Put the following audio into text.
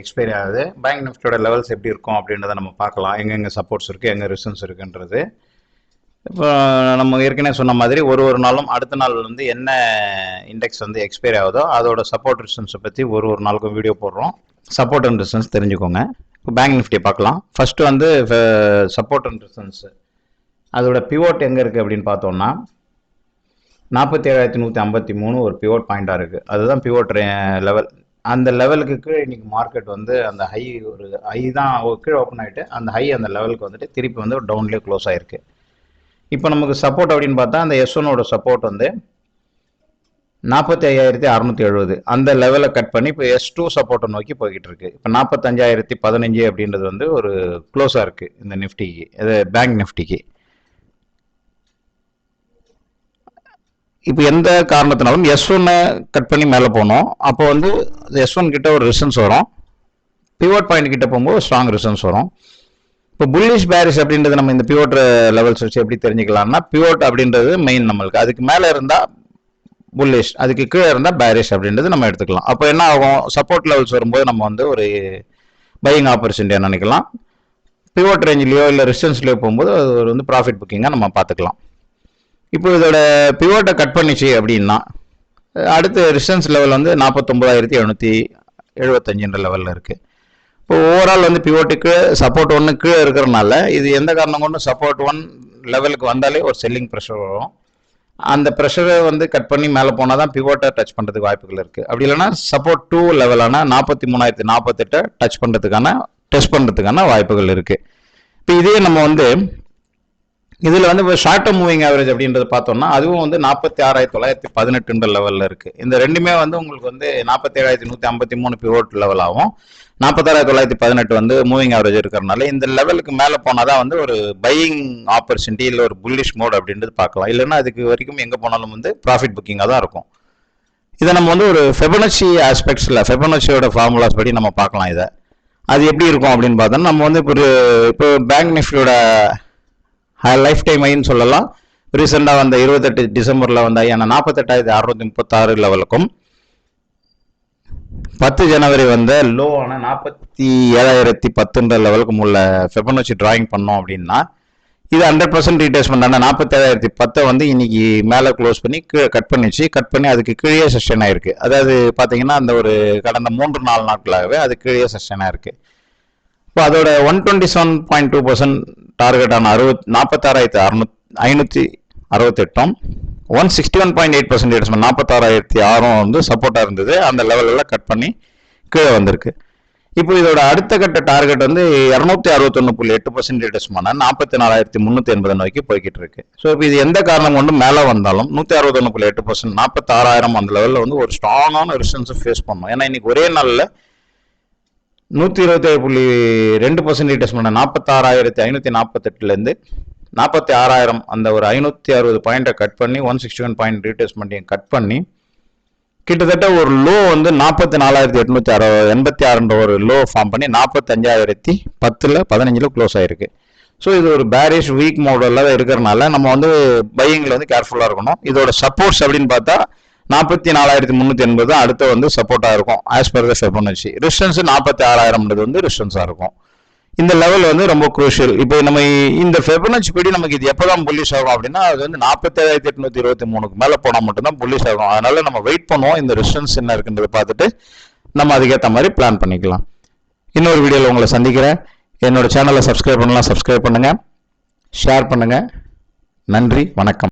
Expiry ஆகுது. Bank நிஃப்டியோட levels எப்படி இருக்கும் அப்படின்றத நம்ம பார்க்கலாம். எங்கெங்கே சப்போர்ட்ஸ் இருக்குது, எங்கே ரெசிஸ்டன்ஸ் இருக்குன்றது. இப்போ நம்ம ஏற்கனவே சொன்ன மாதிரி ஒரு நாளும் அடுத்த நாள் வந்து என்ன இண்டெக்ஸ் வந்து எக்ஸ்பைரி ஆகுதோ அதோட சப்போர்ட் ரெசிஸ்டன்ஸை பற்றி ஒரு நாளுக்கும் வீடியோ போடுறோம். சப்போர்ட் அண்ட் ரெசிஸ்டன்ஸ் தெரிஞ்சுக்கோங்க. இப்போ பேங்க் நிஃப்டியை பார்க்கலாம். ஃபர்ஸ்ட் வந்து சப்போர்ட் அண்ட் ரெசிஸ்டன்ஸ் அதோட பிவோட் எங்கே இருக்குது அப்படின்னு பார்த்தோம்னா 47,153 ஒரு பிவோட் பாயிண்டாக இருக்குது. அதுதான் பிவோட் லெவல். அந்த லெவலுக்கு கீழே இன்னைக்கு மார்க்கெட் வந்து அந்த ஹை ஒரு ஹை தான் கீழே ஓப்பன் ஆகிட்டு அந்த ஹை அந்த லெவலுக்கு வந்துட்டு திருப்பி வந்து ஒரு டவுன்லேயே க்ளோஸ் ஆகிருக்கு. இப்போ நமக்கு சப்போர்ட் அப்படின்னு பார்த்தா அந்த S1ஓட சப்போர்ட் வந்து 45,670 அந்த லெவலை கட் பண்ணி இப்போ S2 சப்போர்ட்டை நோக்கி போய்கிட்டு இருக்கு. இப்போ 45,015 அப்படின்றது வந்து ஒரு க்ளோஸாக இருக்குது இந்த நிஃப்டிக்கு, இது பேங்க் நிஃப்டிக்கு. இப்போ எந்த காரணத்தினாலும் S1 கட் பண்ணி மேலே போனோம். அப்போ வந்து S1 கிட்ட ஒரு ரெசிஸ்டன்ஸ் வரும், பிவோட் பாயிண்ட் கிட்ட போகும்போது ஸ்ட்ராங் ரெசிஸ்டன்ஸ் வரும். இப்போ புல்லிஷ் பேரிஷ் அப்படின்றது நம்ம இந்த பிவோட் லெவல்ஸ் வச்சு எப்படி தெரிஞ்சுக்கலாம்னா, பிவோட் அப்படின்றது மெயின் நம்மளுக்கு, அதுக்கு மேலே இருந்தால் புல்லிஷ், அதுக்கு கீழே இருந்தால் பேரிஷ் அப்படின்றது நம்ம எடுத்துக்கலாம். அப்போ என்ன ஆகும், சப்போர்ட் லெவல்ஸ் வரும்போது நம்ம வந்து ஒரு பையிங் ஆப்பர்ச்சுனிட்டியாக நினைக்கலாம். பிவோட் ரேஞ்சிலையோ இல்லை ரெசிஸ்டன்ஸ்லையோ போகும்போது அது ஒரு வந்து ப்ராஃபிட் புக்கிங்காக நம்ம பார்த்துக்கலாம். இப்போ இதோட பிவோட்டை கட் பண்ணிச்சு அப்படின்னா அடுத்த ரெசிஸ்டன்ஸ் லெவல் வந்து 49,775 லெவலில் இருக்குது. இப்போ ஓவரால் வந்து பிவோட்டுக்கு சப்போர்ட் 1 கீழே இருக்கிறனால இது எந்த காரணம் கொண்டு சப்போர்ட் 1 லெவலுக்கு வந்தாலே ஒரு செல்லிங் ப்ரெஷர் வரும். அந்த ப்ரெஷரை வந்து கட் பண்ணி மேலே போனால் தான் பிவோட்டை டச் பண்ணுறதுக்கு வாய்ப்புகள் இருக்குது. அப்படி இல்லைன்னா சப்போர்ட் 2 லெவலான 43,048 டெஸ்ட் பண்ணுறதுக்கான வாய்ப்புகள் இருக்குது. இப்போ இதே நம்ம வந்து இதில் வந்து இப்போ ஷார்ட் டர்ம் மூவிங் ஆவரேஜ் அப்படின்றது பார்த்தோம்னா அதுவும் வந்து 46,918 லெவலில் இருக்குது. இந்த ரெண்டுமே வந்து உங்களுக்கு வந்து 47,153 பிவோட் லெவலாகவும் 46,918 வந்து மூவிங் ஆவரேஜ் இருக்கிறனால இந்த லெவலுக்கு மேலே போனால் தான் வந்து ஒரு பையிங் ஆப்பர்ச்சுனிட்டி இல்லை ஒரு புல்லிஷ் மோட் அப்படின்றது பார்க்கலாம். இல்லைன்னா அதுக்கு வரைக்கும் எங்கே போனாலும் வந்து ப்ராஃபிட் புக்கிங்காக தான் இருக்கும். இதை நம்ம வந்து ஒரு ஃபெபனச்சி ஆஸ்பெக்ட்ஸில் ஃபெபனச்சியோட ஃபார்முலாஸ் படி நம்ம பார்க்கலாம். இதை அது எப்படி இருக்கும் அப்படின்னு பார்த்தோம்னா நம்ம வந்து இப்போ பேங்க் நிஃப்டியோட லைஃப் டைம் ஐன்னு சொல்லலாம். ரீசெண்டாக வந்த 28 டிசம்பரில் வந்த ஐயான 48,636 லெவலுக்கும் 10 ஜனவரி வந்த லோ ஆன 47,010 லெவலுக்கும் உள்ள ஃபெபனச்சி டிராயிங் பண்ணோம் அப்படின்னா இது 100% ரீட்ரேஸ்மெண்ட் ஆன 47,010 வந்து இன்னைக்கு மேலே க்ளோஸ் பண்ணி கட் பண்ணி அதுக்கு கீழே செஷன் ஆயிருக்கு. அதாவது பார்த்தீங்கன்னா அந்த ஒரு கடந்த 3-4 நாட்களாகவே அது கீழே செஷன் ஆயிருக்கு. இப்போ அதோட 127.2% டார்கெட்டான 46,568 161.8% 46,006 வந்து சப்போர்ட்டாக இருந்தது. அந்த லெவலில் கட் பண்ணி கீழே வந்திருக்கு. இப்போ இதோட அடுத்த கட்ட டார்கெட் வந்து 261.8% 44,380 நோக்கி போய்கிட்டு இருக்கு. ஸோ இப்போ இது எந்த காரணம் கொண்டு மேலே வந்தாலும் 161.8% 46,000 அந்த லெவலில் வந்து ஒரு ஸ்ட்ராங்கான ரெசிஸ்டன்ஸை ஃபேஸ் பண்ணணும். ஏன்னா இன்னைக்கு ஒரே நாளில் 127.2% 46,548 46,000 அந்த ஒரு 560 பாயிண்டை கட் பண்ணி 161 பாயிண்ட் ரீட்ரேஸ்மெண்ட்டையும் கட் பண்ணி கிட்டத்தட்ட ஒரு லோ வந்து 44,886 ஒரு லோ ஃபார்ம் பண்ணி 45,010 க்ளோஸ் ஆயிருக்கு. ஸோ இது ஒரு பேரிஷ் வீக் மாடலில் தான் இருக்கிறனால நம்ம வந்து பையிங்கில் வந்து கேர்ஃபுல்லாக இருக்கணும். இதோட சப்போர்ட்ஸ் அப்படின்னு பார்த்தா 44,380 அடுத்த வந்து சப்போர்ட்டாக இருக்கும் ஆஸ் பர் த ஃபெபனச்சி. ரெசிஸ்டன்ஸ் 46,000 வந்து ரெசிஸ்டன்ஸாக இருக்கும். இந்த லெவல் வந்து ரொம்ப குரூஷியல். இப்போ நம்ம இந்த ஃபெபனச்சி படி நமக்கு இது எப்போதான் புல்லிஷ் ஆகும் அப்படின்னா அது வந்து 47,823 மேலே போனால் மட்டும்தான் புல்லிஷ் ஆகும். அதனால நம்ம வெயிட் பண்ணுவோம், இந்த ரெசிஸ்டன்ஸ் என்ன இருக்குன்றதை பார்த்துட்டு நம்ம அதுக்கேற்ற மாதிரி பிளான் பண்ணிக்கலாம். இன்னொரு வீடியோவில் உங்களை சந்திக்கிறேன். என்னோட சேனலை சப்ஸ்கிரைப் பண்ணுங்க, ஷேர் பண்ணுங்க. நன்றி, வணக்கம்.